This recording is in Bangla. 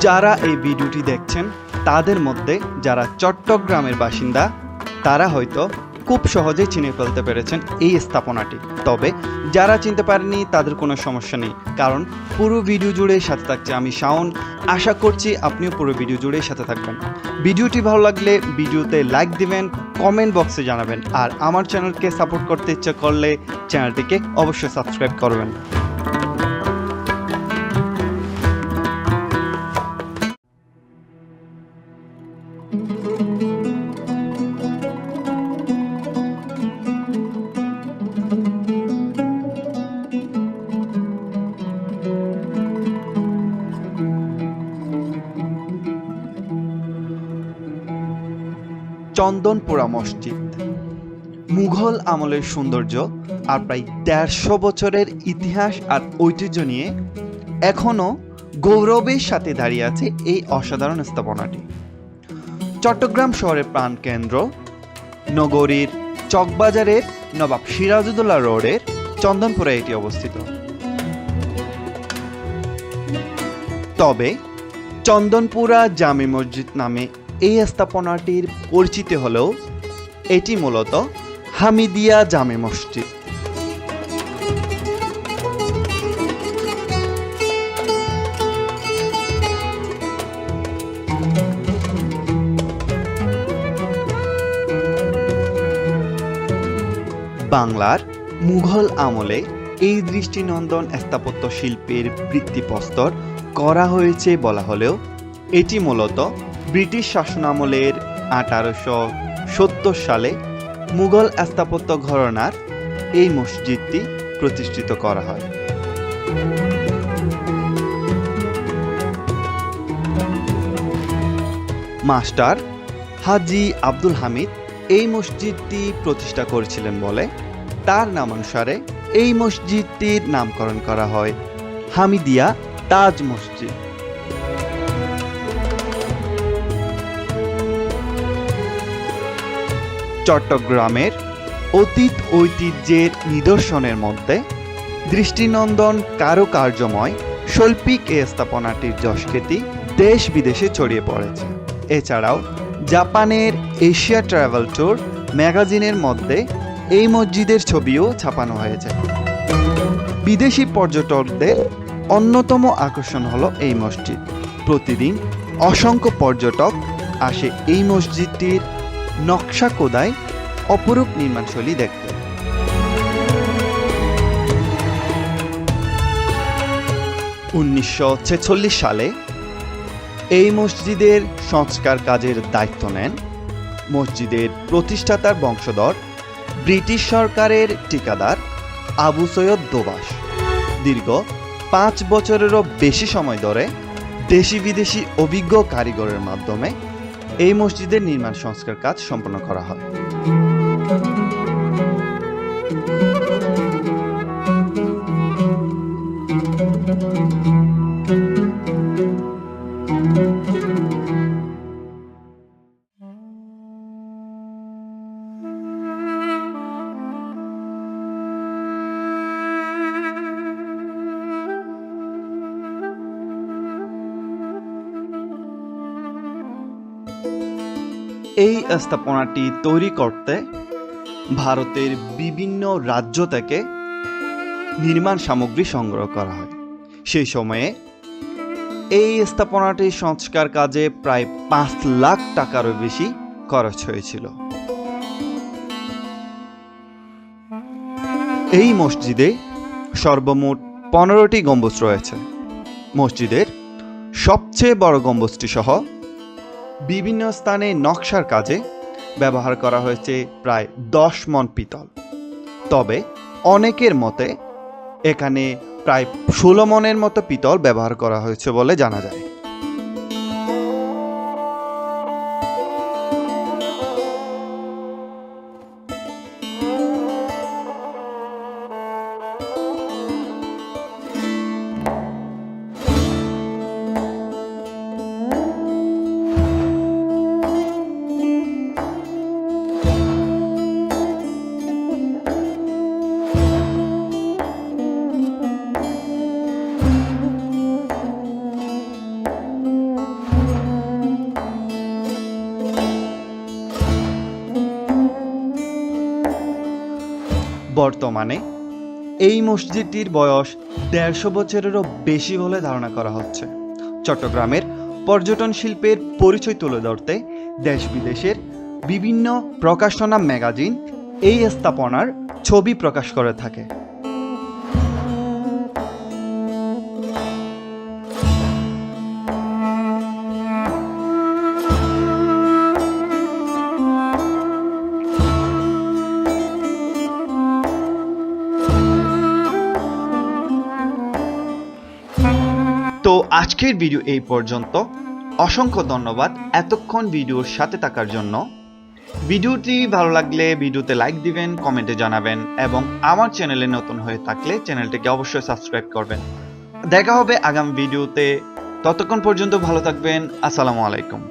যারা এই ভিডিওটি দেখছেন তাদের মধ্যে যারা চট্টগ্রামের বাসিন্দা তারা হয়তো খুব সহজেই চিনে ফেলতে পেরেছেন এই স্থাপনাটি। তবে যারা চিনতে পারেনি তাদের কোনো সমস্যা নেই, কারণ পুরো ভিডিও জুড়ে সাথে থাকছে আমি শাওন। আশা করছি আপনিও পুরো ভিডিও জুড়ে সাথে থাকবেন। ভিডিওটি ভালো লাগলে ভিডিওতে লাইক দিবেন, কমেন্ট বক্সে জানাবেন, আর আমার চ্যানেলকে সাপোর্ট করতে ইচ্ছা করলে চ্যানেলটিকে অবশ্যই সাবস্ক্রাইব করবেন। চন্দনপুরা মসজিদ মুঘল আমলের সৌন্দর্য আর প্রায় ১৫০ বছরের ইতিহাস আর ঐতিহ্য নিয়ে এখনো গৌরবের সাথে দাঁড়িয়ে আছে এই অসাধারণ স্থাপনাটি। চট্টগ্রাম শহরের প্রাণকেন্দ্র নগরীর চকবাজারের নবাব সিরাজউদ্দৌলা রোডের চন্দনপুরা এটি অবস্থিত। তবে চন্দনপুরা জামে মসজিদ নামে এই স্থাপনাটির পরিচিতি হলেও এটি মূলত হামিদিয়া জামে মসজিদ। বাংলার মুঘল আমলে এই দৃষ্টিনন্দন স্থাপত্য শিল্পের ভিত্তিপ্রস্তর করা হয়েছে বলা হলেও এটি মূলত ব্রিটিশ শাসনামলের 1870 সালে মুঘল স্থাপত্য ঘরানার এই মসজিদটি প্রতিষ্ঠিত করা হয়। মাস্টার হাজী আব্দুল হামিদ এই মসজিদটি প্রতিষ্ঠা করেছিলেন বলে তার নামানুসারে এই মসজিদটির নামকরণ করা হয় হামিদিয়া তাজ মসজিদ। চট্টগ্রামের অতীত ঐতিহ্যের নিদর্শনের মধ্যে দৃষ্টিনন্দন কারুকার্যময় শৈল্পিক এই স্থাপনাটির যশখ্যাতি দেশ বিদেশে ছড়িয়ে পড়েছে। এছাড়াও জাপানের এশিয়া ট্রাভেল ট্যুর ম্যাগাজিনের মধ্যে এই মসজিদের ছবিও ছাপানো হয়েছে। বিদেশি পর্যটকদের অন্যতম আকর্ষণ হলো এই মসজিদ। প্রতিদিন অসংখ্য পর্যটক আসে এই মসজিদটির নকশা খোদাই অপরূপ নির্মাণশৈলী দেখতে। (1946 সালে এই মসজিদের সংস্কার কাজের দায়িত্ব নেন মসজিদের প্রতিষ্ঠাতার বংশধর ব্রিটিশ সরকারের ঠিকাদার আবু সৈয়দ দোবাস। দীর্ঘ 5 বছরেরও বেশি সময় ধরে দেশি বিদেশি অভিজ্ঞ কারিগরের মাধ্যমে এই মসজিদের নির্মাণ সংস্কার কাজ সম্পন্ন করা হয়। এই স্থাপনাটি তৈরি করতে ভারতের বিভিন্ন রাজ্য থেকে নির্মাণ সামগ্রী সংগ্রহ করা হয়। সেই সময়ে এই স্থাপনাটির সংস্কার কাজে প্রায় 5 লাখ টাকারও বেশি খরচ হয়েছিল। এই মসজিদে সর্বমোট 15টি গম্বুজ রয়েছে। মসজিদের সবচেয়ে বড় গম্বুজটি সহ বিভিন্ন স্থানে নকশার কাজে ব্যবহার করা হয়েছে প্রায় 10 মণ পিতল। তবে অনেকের মতে এখানে প্রায় 16 মণের মতো পিতল ব্যবহার করা হয়েছে বলে জানা যায়। বর্তমানে এই মসজিদটির বয়স 150 বছরেরও বেশি বলে ধারণা করা হচ্ছে। চট্টগ্রামের পর্যটন শিল্পের পরিচয় তুলে ধরতে দেশ বিদেশের বিভিন্ন প্রকাশনা ম্যাগাজিন এই স্থাপনার ছবি প্রকাশ করে থাকে। তো আজকের ভিডিও এই পর্যন্ত। অসংখ্য ধন্যবাদ এতক্ষণ ভিডিওর সাথে থাকার জন্য। ভিডিওটি ভালো লাগলে ভিডিওতে লাইক দিবেন, কমেন্টে জানাবেন এবং আমার চ্যানেলে নতুন হয়ে থাকলে চ্যানেলটিকে অবশ্যই সাবস্ক্রাইব করবেন। দেখা হবে আগামী ভিডিওতে। ততক্ষণ পর্যন্ত ভালো থাকবেন। আসসালামু আলাইকুম।